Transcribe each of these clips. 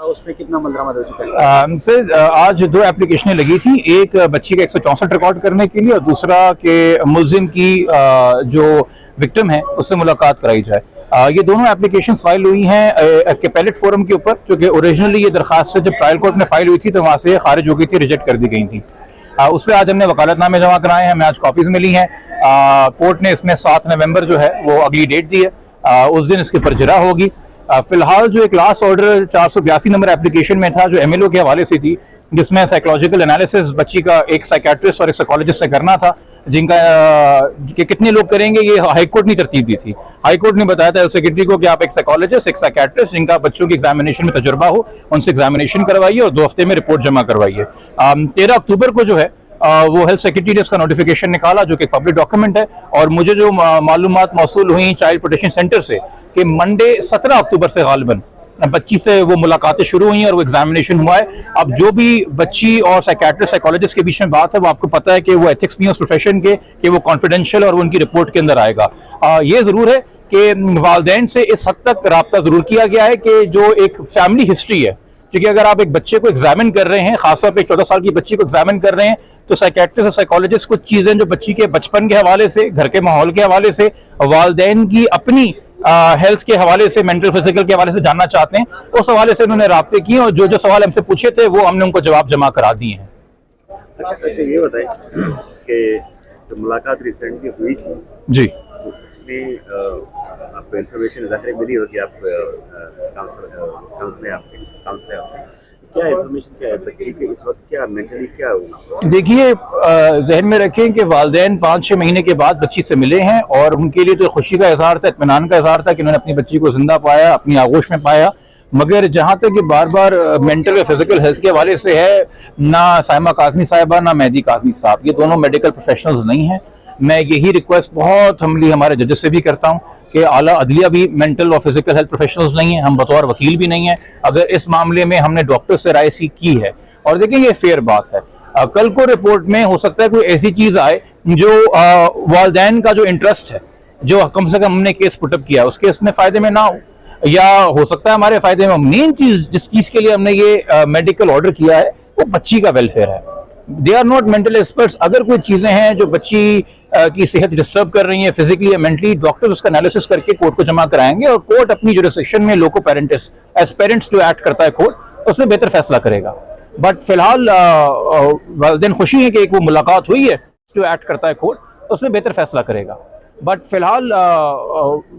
उसमें कितना मलरामद हो चुका है? सर आज दो एप्लीकेशनें लगी थी, एक बच्ची का 164 रिकॉर्ड करने के लिए और दूसरा के मुलजिम की जो विक्टिम है उससे मुलाकात कराई जाए। ये दोनों एप्लीकेशन फाइल हुई हैं कैपेलेट फोरम के ऊपर, जो कि ओरिजिनली ये दरखास्त जब ट्रायल कोर्ट में फाइल हुई थी तो वहाँ से खारिज हो गई थी, रिजेक्ट कर दी गई थी। उस पर आज हमने वकालतनामे जमा कराए हैं, हमें आज कॉपीज मिली हैं। कोर्ट ने इसमें 7 नवंबर जो है वो अगली डेट दी है, उस दिन इसके ऊपर जिरा होगी। फिलहाल जो एक लास्ट ऑर्डर 482 नंबर एप्लीकेशन में था, जो एमएलओ के हवाले से थी, जिसमें साइकोलॉजिकल एनालिसिस बच्ची का एक साइकेट्रिस्ट और एक साइकोलॉजिस्ट ने करना था, जिनका कि कितने लोग करेंगे ये हाईकोर्ट ने तरतीब दी थी। हाईकोर्ट ने बताया था सेक्रेटरी को कि आप एक साइकोलॉजिस्ट, एक साइकेट्रिस्ट जिनका बच्चों की एग्जामिनेशन में तजुर्बा हो, उनसे एग्जामिनेशन करवाइए और 2 हफ्ते में रिपोर्ट जमा करवाइए। 13 अक्टूबर को जो है वो हेल्थ सेक्रेटरी ने उसका नोटिफिकेशन निकाला, जो कि पब्लिक डॉक्यूमेंट है। और मुझे जो मालूमात मौसूल हुई चाइल्ड प्रोटेक्शन सेंटर से कि मंडे 17 अक्टूबर से गालिबन बच्ची से वो मुलाकातें शुरू हुई और वो एग्जामिनेशन हुआ है। अब जो भी बच्ची और साइकेट्रिस्ट साइकोलॉजिस्ट के बीच में बात है, वो आपको पता है कि वो एथिक्स भी है उस प्रोफेशन के, कि वो कॉन्फिडेंशियल और वो उनकी रिपोर्ट के अंदर आएगा। ये जरूर है कि वालिदैन से इस हद तक रब्ता जरूर किया गया है कि जो एक फैमिली हिस्ट्री है, क्योंकि अगर आप एक बच्चे को एग्जामिन कर रहे हैं, खासतौर पर 14 साल की बच्ची को एग्जामिन कर रहे हैं, तो साइकेट्रिस्ट और साइकोलॉजिस्ट कुछ चीजें जो बच्ची के बचपन के हवाले से, घर के माहौल के हवाले से, वालिदैन की अपनी हेल्थ के हवाले से, मेंटल फिजिकल के हवाले से जानना चाहते हैं, उस हवाले से उन्होंने राब्ते किए और जो जो सवाल हमसे पूछे थे वो हमने उनको जवाब जमा करा दिए हैं। अच्छा, ये बताएं कि जो मुलाकात रिसेंटली हुई थी जी, तो उसमें आपको इन्फॉर्मेशन ज़ाहिर मिली होगी, आप काउंसलर क्या इन्फॉर्मेशन, क्या है बच्ची के इस वक्त, क्या मेंटली क्या हुआ? देखिए जहन में रखें कि वालिदैन 5-6 महीने के बाद बच्ची से मिले हैं और उनके लिए तो खुशी का इजहार था, इत्मीनान का इजहार था कि उन्होंने अपनी बच्ची को जिंदा पाया, अपनी आगोश में पाया। मगर जहाँ तक कि बार बार मेंटल और फिजिकल हेल्थ के हवाले से है, ना साइमा काज़मी साहिबा ना मेहदी काज़मी साहब, ये दोनों मेडिकल प्रोफेशनल्स नहीं हैं। मैं यही रिक्वेस्ट बहुत हमली हमारे जजेस से भी करता हूँ कि आला अदलिया भी मेंटल और फिजिकल हेल्थ प्रोफेशनल्स नहीं हैं, हम बतौर वकील भी नहीं हैं। अगर इस मामले में हमने डॉक्टर से राय सीख की है, और देखें ये फेयर बात है, कल को रिपोर्ट में हो सकता है कोई ऐसी चीज आए जो वालिदैन का जो इंटरेस्ट है, जो कम से कम हमने केस पुटअप किया उसके इसमें फायदे में ना हो, या हो सकता है हमारे फायदे में। मेन चीज जिस चीज के लिए हमने ये मेडिकल ऑर्डर किया है वो बच्ची का वेलफेयर है। They are not mental experts. अगर कोई चीजें हैं जो बच्ची की सेहत डिस्टर्ब कर रही है फिजिकली या मेंटली, डॉक्टर उसका एनालिसिस करके कोर्ट को जमा कराएंगे और कोर्ट अपनी जुरिसडिक्शन में लोको पेरेंटिस एज पेरेंट्स जो एक्ट करता है कोर्ट, उसमें बेहतर फैसला करेगा। बट फिलहाल वालिदैन खुशी है कि एक वो मुलाकात हुई है, जो एक्ट करता है कोर्ट उसमें बेहतर फैसला करेगा। बट फिलहाल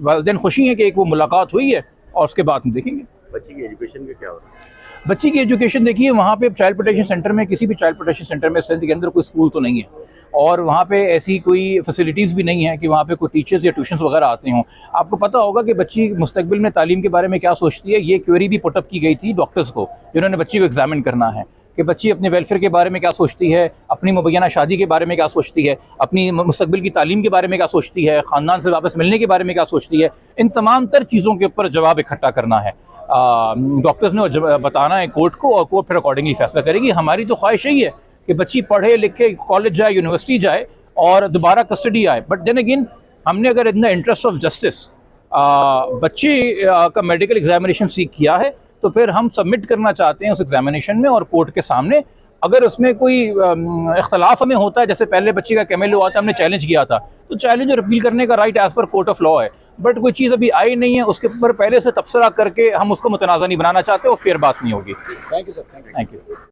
वालिदैन खुशी है कि एक वो मुलाकात हुई है और उसके बाद हम देखेंगे बच्ची की एजुकेशन का क्या हो रहा है। बच्ची की एजुकेशन देखिए, वहाँ पे चाइल्ड प्रोटेक्शन सेंटर में, किसी भी चाइल्ड प्रोटेक्शन सेंटर में सिंध के अंदर कोई स्कूल तो नहीं है, और वहाँ पे ऐसी कोई फैसिलिटीज़ भी नहीं है कि वहाँ पे कोई टीचर्स या ट्यूशन्स वगैरह आते हों। आपको पता होगा कि बच्ची मुस्तकबिल में तालीम के बारे में क्या सोचती है, ये क्वेरी भी पुटअप की गई थी डॉक्टर्स को जिन्होंने बच्ची को एग्जामिन करना है, कि बच्ची अपने वेलफेयर के बारे में क्या सोचती है, अपनी मुबैना शादी के बारे में क्या सोचती है, अपनी मुस्तकबिल की तालीम के बारे में क्या सोचती है, ख़ानदान से वापस मिलने के बारे में क्या सोचती है। इन तमाम तर चीज़ों के ऊपर जवाब इकट्ठा करना है डॉक्टर्स ने, बताना है कोर्ट को, और कोर्ट फिर अकॉर्डिंगली फैसला करेगी। हमारी तो ख्वाहिश यही है कि बच्ची पढ़े लिखे कॉलेज जाए, यूनिवर्सिटी जाए और दोबारा कस्टडी आए। बट देन अगेन हमने अगर इतना इंटरेस्ट ऑफ जस्टिस बच्चे का मेडिकल एग्जामिनेशन सीख किया है, तो फिर हम सबमिट करना चाहते हैं उस एग्जामिनेशन में और कोर्ट के सामने। अगर उसमें कोई इख्तलाफ हमें होता है, जैसे पहले बच्ची का कैमेल हुआ था, हमने चैलेंज किया था, तो चैलेंज और अपील करने का right as per court of law है। बट कोई चीज़ अभी आई नहीं है, उसके ऊपर पहले से तबसरा करके हम उसको मुतनाज़ा नहीं बनाना चाहते, वो फेयर बात नहीं होगी। Thank you sir, thank you.